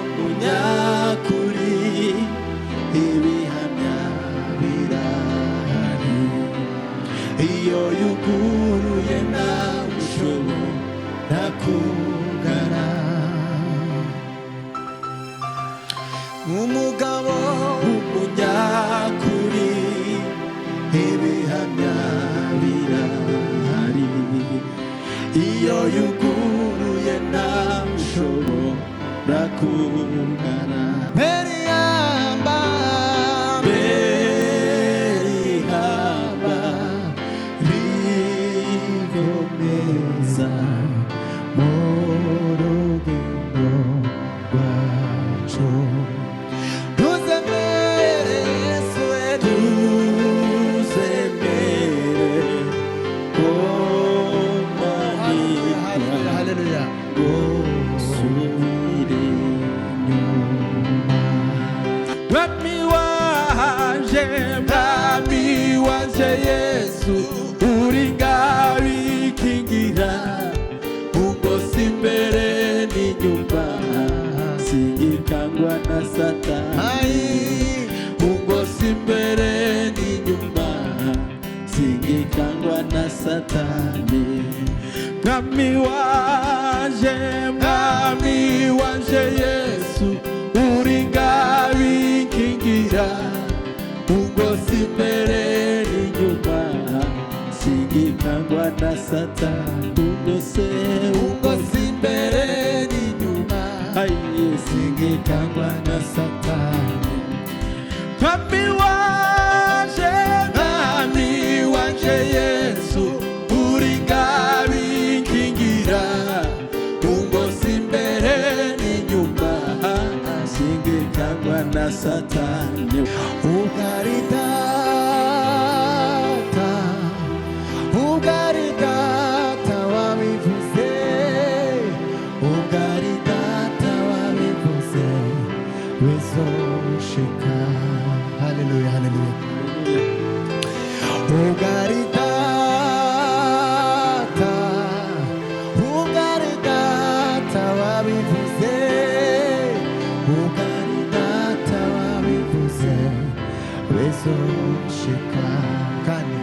umunyakuri ibihamya birahari iyo yuguruye nawe ushobora kugara umugabo w'umunyakuri ibihamya birahari iyo yuguruye nawe ushobora kugara Berihamba rigomeza mu rugendo rwacu tuzemere Yesu tuzemere ko manikwa haleluya gusubire inyuma mwami wanje Yesu uri ngabikingira ungosi imbere n'inyuma singikangwa na Satani ungosi imbere n'inyuma singikangwa na Satani mwami wanje Yesu uri ngabikingira ungosi imbere n'inyuma singikangwa na Satani ungosi imbere n'inyuma singikangwa na Satani mwami wanje Yesu uri ngabikingira ungosi imbere n'inyuma singikangwa na Satani ugaridata wabivuze bizoshika haleluya haleluya ugaridata wabivuze bizoshika kandi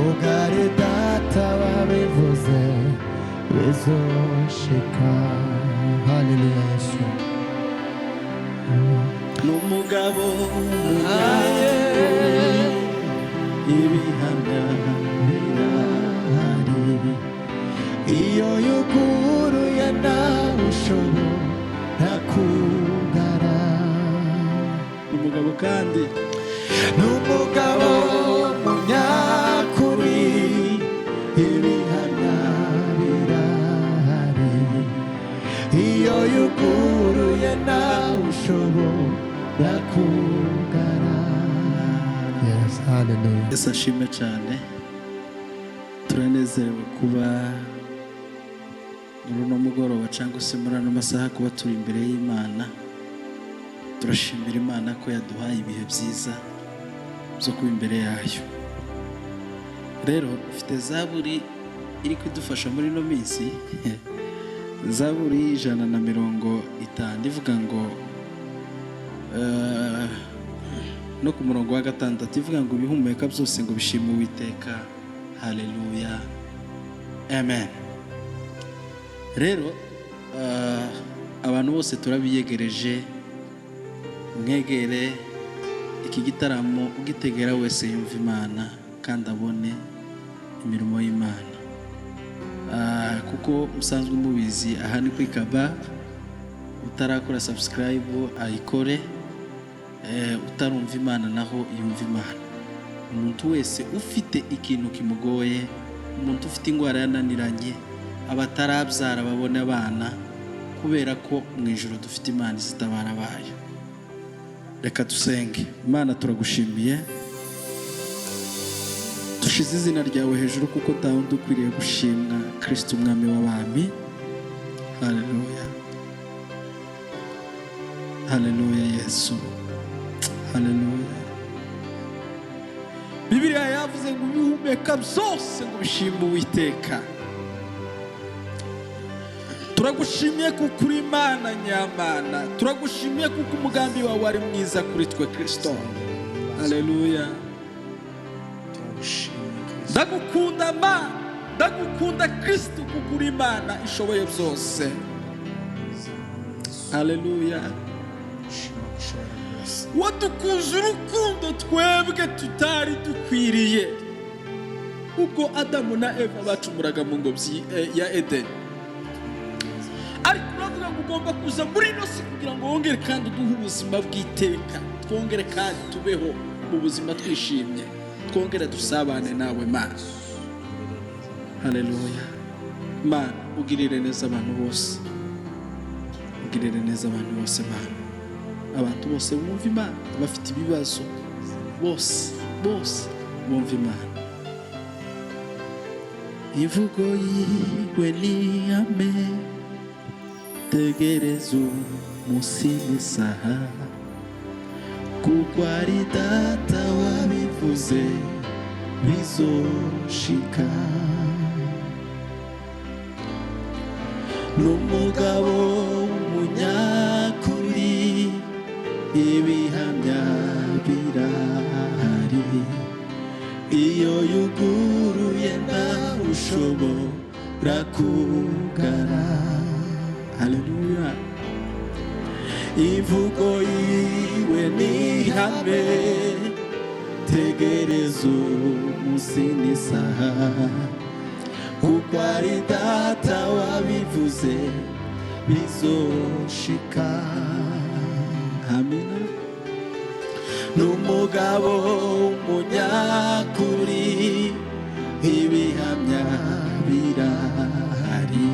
ugaridata wabivuze bizoshika haleluya Yesu n'umugabo ibihamya birahari iyo yuguruye nawe ushobora kugara n'umugabo kandi n'umugabo munyakuri ibihamya birahari iyo yuguruye nawe ushobora kugara yes hallelujah Yesu ashimwe cyane turanezerewe kuba muri uno mugoroba cyangwa se muri ano masaha kuba turi imbere y'Imana turashimira Imana ko yaduhaye ibihe byiza byo kuba imbere yayo rero ufite zaburi iri kudufasha muri ino minsi zaburi 150 ivuga ngo no ku murongo wa 6 ivuga ngo ibihumeka byose ngo bishime Uwiteka haleluya amen rero abantu bose turabiyegereje mwegere iki gitaramo ugitegera wese yumva Imana kandi abone imirimo y'Imana kuko musanzwe mubizi aha ni kwikaba utarakora subscribe ayikore utarumva Imana naho yumva Imana umuntu wese ufite ikintu kimugoye umuntu ufite ingwara yananiranye abatarabyara babone abana kubera ko mu ijuru dufite Imana izitabara bayo reka dusenge Imana turagushimiye dushize izina ryawe hejuru kuko ntawundi ukwiriye gushimwa Kristo umwami w'abami haleluya haleluya Yesu haleluya guhumeka byose ngo bishime Uwiteka. Turagushimiye kuko uri Imana nyamana, turagushimiye kuko umugambi wawe ari mwiza kuri twe Kristo. Haleluya. Ndagukunda Mana, ndagukunda Kristo kuko uri Imana ishoboye byose. Haleluya. Wadukunze urukundo twebwe tutari dukwiriye ubwo Adamu na Eva bacumuraga mu ngobyi ya Edeni. Ariko uravuga ngo ugomba kuza muri ino si kugira ngo wongere kandi uduhe ubuzima bw'iteka, twongere kandi tubeho mu buzima twishimye, twongere dusabane nawe Mana. Haleluya. Mana, ugirire neza abantu bose, ugirire neza abantu bose Mana. Abantu bose bumva Imana, abafite ibibazo bose bumva Imana. Imvugo yiwe ni ihame, tegereza umunsi n'isaha, kuko ari Data wabivuze bizoshika. N'umugabo w'umunyakuri, ibihamya birahari, iyo yuguruye ntawe ushobora kugara. Haleluya. Imvugo yiwe ni ihame, tegereza umunsi n'isaha, kuko ari Data wabivuze bizoshika. Amina. N'umugabo w'umunyakuri, ibihamya birahari,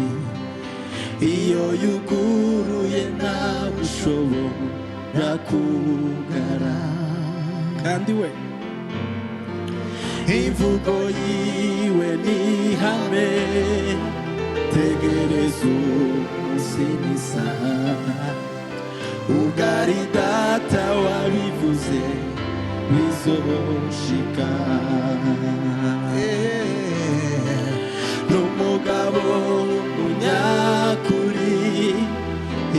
iyo yuguruye ntawe ushobora kugara. Kandi we imvugo yiwe ni ihame, tegereza umunsi n'isaha, ubwo ari Data wabivuze bizoshika. N'umugabo w'umunyakuri,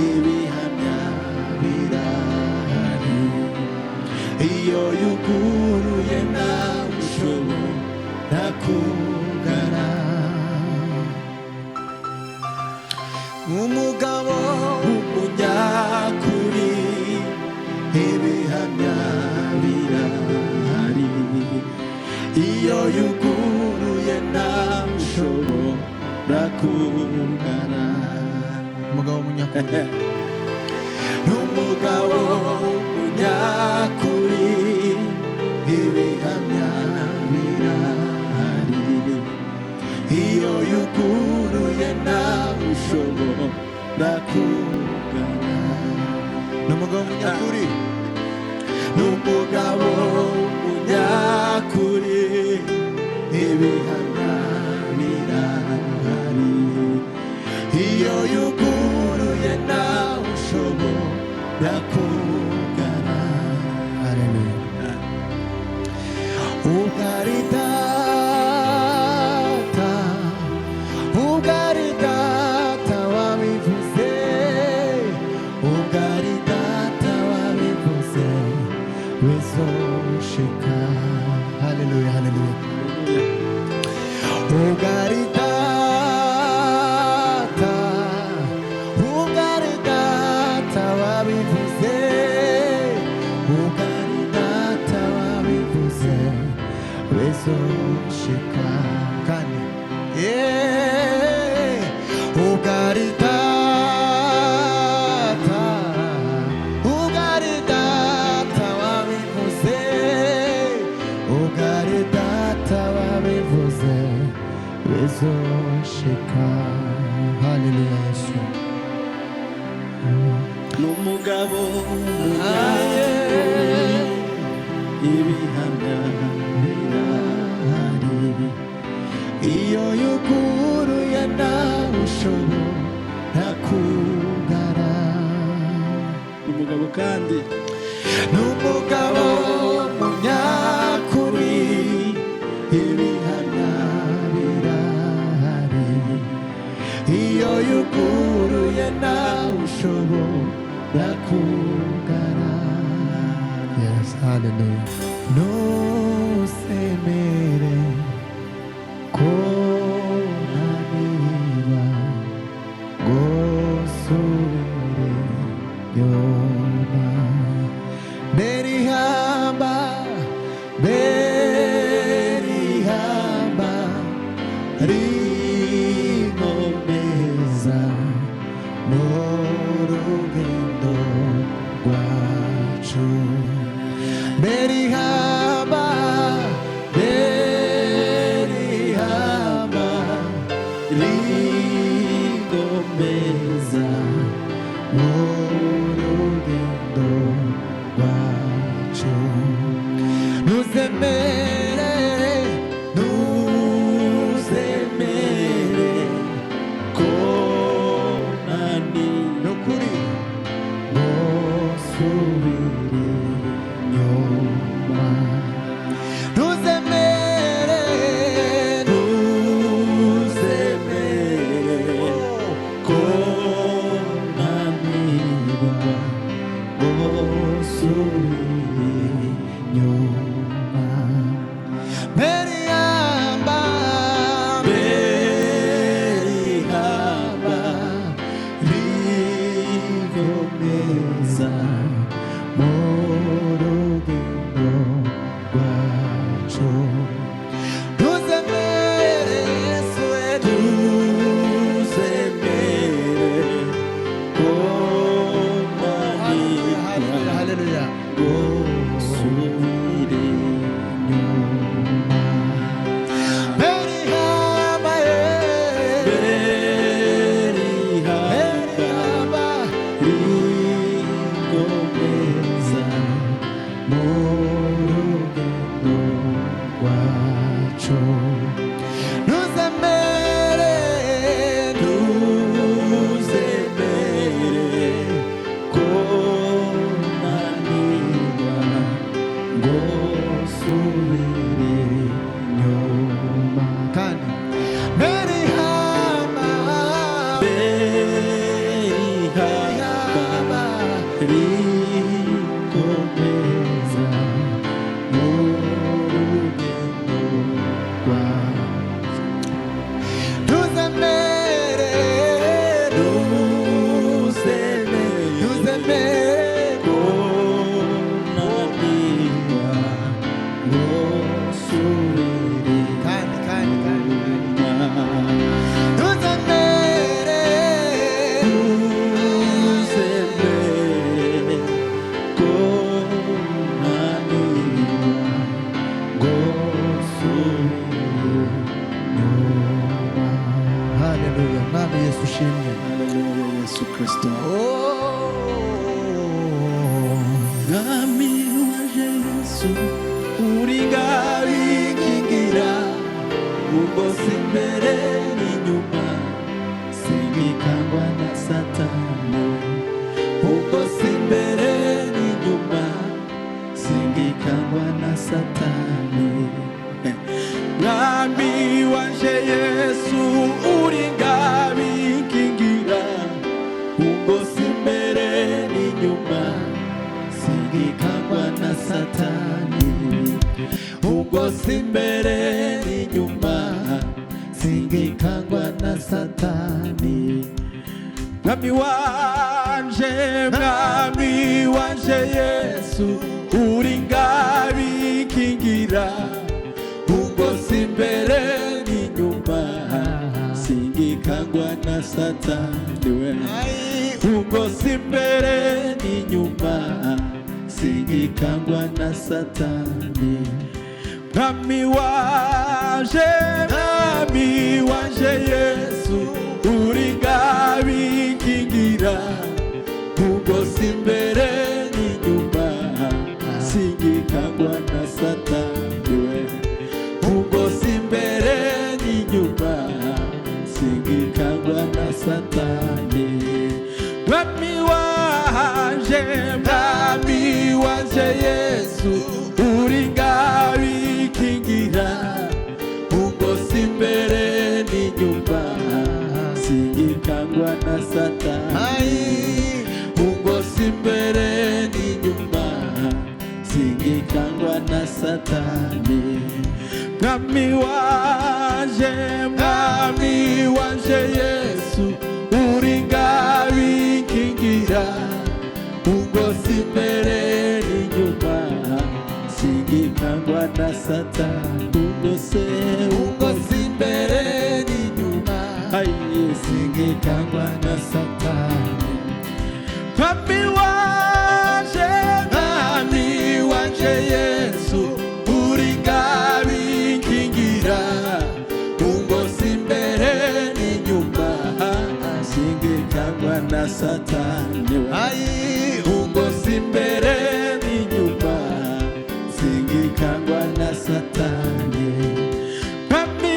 ibihamya birahari, iyo yuguruye ntawe ushobora kugara. Umugabo w'umunyakuri, ibihamya birahari, iyo yuguruye ntawe ushobora kugara. Umugabo w'umunyakuri, n'umugabo w'umunyakuri, ibihamya birahari, iyo yuguruye ntawe ushobora kugara. N'umugabo w'umunyakuri, n'umugabo w'umunyakuri, ibihamya birahari, iyo yuguruye ntawe ushobora kugara. Haleluya. Ubwo ari Data, ubwo ari Data wabivuze, ubwo ari Data wabivuze bizoshika. Haleluya, haleluya. Ubwo ari Data, ubwo ari Data wabivuze, ubwo ari Data wabivuze bizoshika. Kandi ubwo ari Data, ubwo ari Data wabivuze, ubwo ari Data wabivuze bizoshika. Haleluya Yesu. N'umugabo w'umunyakuri, ibihamya birahari, iyo yuguruye ntawe ushobora kugara. N'umugabo kandi, n'umugabo w'umunyakuri, ibihamya Yes, hallelujah. Nusemere konaniba gosubire yona berihamba rigomeza mu rugendo rwacu berihamba rigomeza mu rugendo rwacu ntuzemere ko nani nukuri gosubire nyuma ntuzemere ko nanirwa gosubire nyuma berihamba rigomeza mu rugendo rwacu ntuzemere ko nanirwa haleluya gosubire nyuma berihamba berihamba rigomeza mu rugendo rwacu ntuzemere ko nanirwa gosubire nyuma kandi berihamba rigomeza mu rugendo rwacu ntuzemere ko nanirwa gosubire kandi nyuma ntuzemere ko nanirwa gosubire nyuma haleluya mwami yesu ushimwe Haleluya Yesu Kristo oh Mwami waje Yesu uri ngabikingira ugose imbere n'inyuma singikangwa na satani ugose imbere n'inyuma singikangwa na satani Mwami waje Yesu uri ngabikingira ugose imbere n'inyuma singikangwa na satani ugose imbere n'inyuma singikangwa na satani Mwami wanje Yesu uri ngabikingira ugose imbere n'inyuma singikangwa na satani we ugose imbere n'inyuma singikangwa na satani Mwami wanje Yesu uri ngabikingira ugose imbere n'inyuma singikangwa na satani we ugose imbere n'inyuma singikangwa na satani Mwami wanje Yesu uri ngabikingira ugose imbere n'inyuma singikangwa na satani ugose imbere n'inyuma singikangwa na satani. Mwami wanje Yesu, uri ngabinkingira, ungoza imbere n'inyuma, singikangwa na satani. Ungoza imbere n'inyuma, singikangwa na satani. Mwami wanje Yesu, uri ngabinkingira, ungoza imbere n'inyuma, singikangwa na satani. Ungoza imbere n'inyuma, singikangwa na satani. Mwami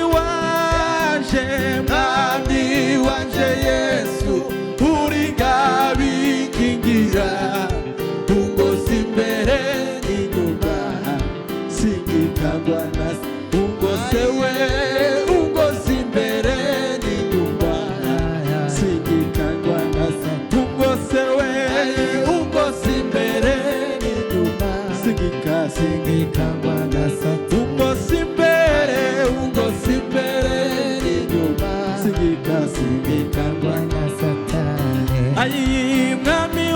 wanje Yesu, uri ngabinkingira, ungoza imbere n'inyuma, singikangwa na ungoza imbere n'inyuma, singikangwa na ungoza imbere n'inyuma, singikangwa na ungoza imbere n'inyuma, singikangwa na satani. Mwami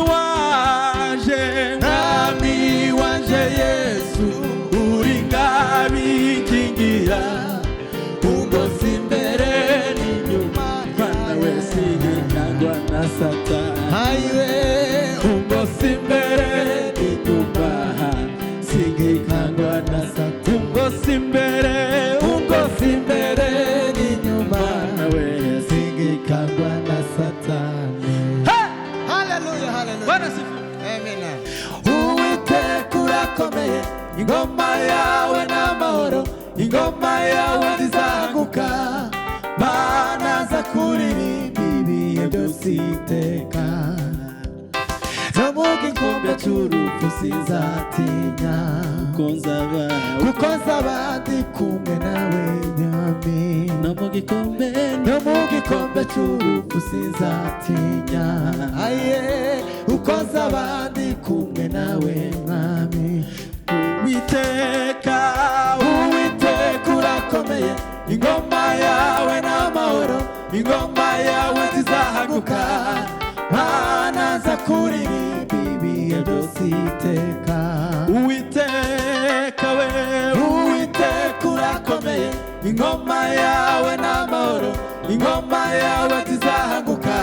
wanje Yesu, uri ngabinkingira, ungoza imbere n'inyuma, Bwana we singikangwa na satani. Ungoza imbere n'inyuma, singikangwa na satani. Ungoza imbere n'inyuma, Bwana we singikangwa na satani. Hallelujah, hallelujah. Bwana sifu. Amen. Uwiteka urakomeye, ingoma yawe n'amahoro, ingoma yawe ntizahaguka, Mana za kuririmba ibihe byose iteka. No mu gikombe cy'urupfu sinzatinya, kuko nzaba ndi kumwe nawe Mwami. No mu gikombe cy'urupfu sinzatinya, uko nzaba ndi kumwe nawe Mwami. Uwiteka urakomeye, ingoma yawe n'amahoro, ingoma yawe ntizahaguka, Mana za kuririmba ibihe byose iteka. Uwiteka urakomeye, ingoma yawe n'amahoro, ingoma yawe ntizahaguka,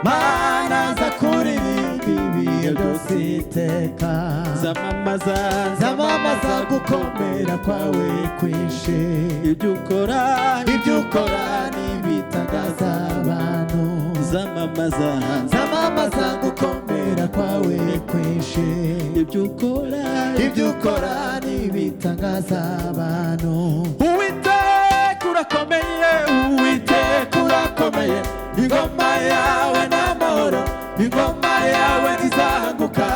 Mana za kuririmba ibihe byose iteka. Zamamaza gukomera kwawe kwinshi, ibyo ukora n'ibitangaza abantu. Zamamaza gukomera kwawe kwinshi, ibyo ukora n'ibitangaza abantu. Uwiteka urakomeye, ingoma yawe n'amahoro, ingoma yawe ntizahaguka,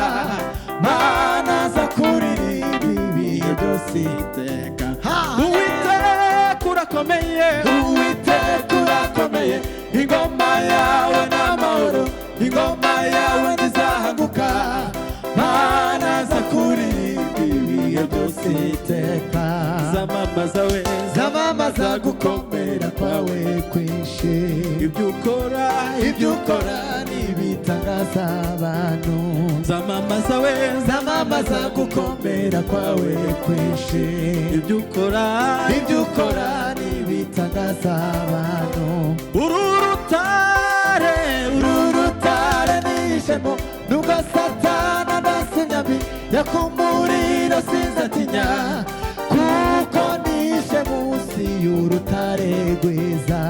Mana za kuririmba ibihe byose iteka. Uwiteka urakomeye, ingoma yawe n'amahoro, ingoma yawe ntizahaguka, Mana za kuririmba ibihe byose iteka. Zamamaza gukomera kwawe kwinshi, ibyo ukora n'ibitangaza abantu. Zamamaza gukomera kwawe kwinshi, ibyo ukora n'ibitangaza abantu. Uru rutare nishemo, nubwo Satani adasenyami, yakumuriro sinzatinya, kuko nishe munsi y'urutare rwiza.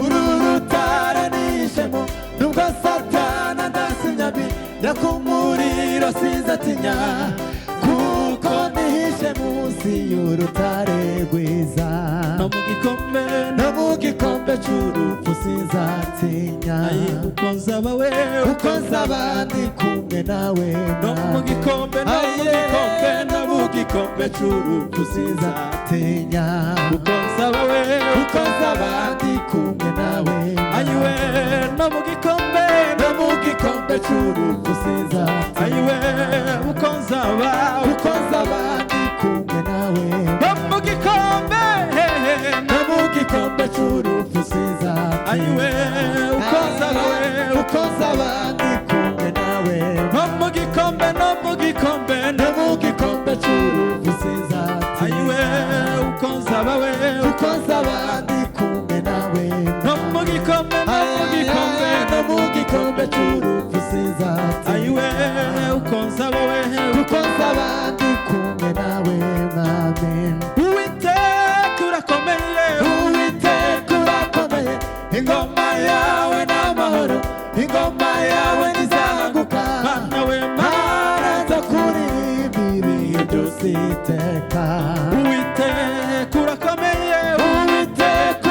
Uru rutare nishemo, nubwo Satani adasenyami, yakumuriro sinzatinya, kuko nishe munsi y'urutare rwiza. No mu gikombe cy'urupfu sinzatinya, uko nzaba ndi kumwe nawe. No mu gikombe cy'urupfu sinzatinya, uko nzaba ndi kumwe nawe. No mu gikombe cy'urupfu sinzatinya, ayiwe ukoza we ukoza abandi kumwe nawe no mu gikombe cy'urupfu sinzatinya ayiwe ukoza we ukoza abandi kumwe nawe no mu gikombe cy'urupfu sinzatinya ayiwe ukoza we ukoza abandi kumwe nawe mwami Uwiteka urakomeye ingoma yawe n'amahoro ingoma yawe ntizahanguka mana nza kuririmbira ibihe byose iteka Uwiteka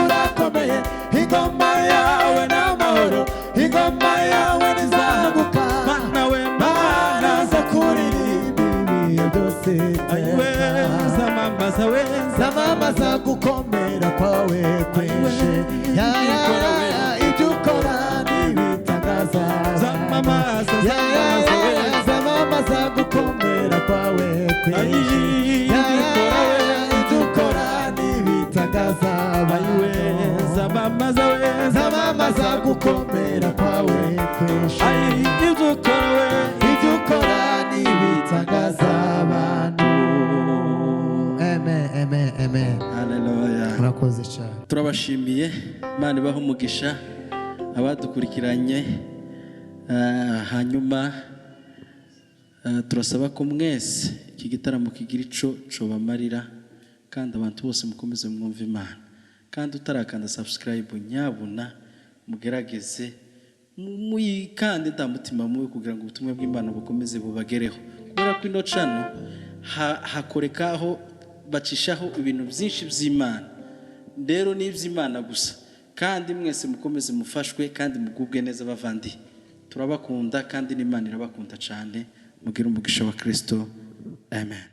urakomeye ingoma yawe n'amahoro ingoma yawe ntizahanguka mana nza kuririmbira ibihe byose iteka zamamaza gukomera kwawe kwinshi ibyo ukora n'ibitangaza zamamaza gukomera kwawe kwinshi ibyo ukora n'ibitangaza zamamaza gukomera kwawe kwinshi ibyo ukora n'ibitangaza abantu. Amen. Hallelujah. Murakoze cyane. Turabashimiye Imana ibaha umugisha abadukurikiranye hanyuma turasaba ko mwese iki gitaramo kigira ico bamarira kandi abantu bose mukomeze mwumva Imana kandi utarakanda subscribe nyabuna mugerageze muyikande ndamutima muwe kugira ngo ubutumwa bw'Imana bukomeze bubagereho kubera ko ino channel hakorekaho bacishaho ibintu byinshi by'Imana rero n'iby'Imana gusa kandi mwese mukomeze mufashwe kandi mugubwe neza bavandi turabakunda kandi n'Imana irabakunda cyane mugire umugisha wa Kristo amen.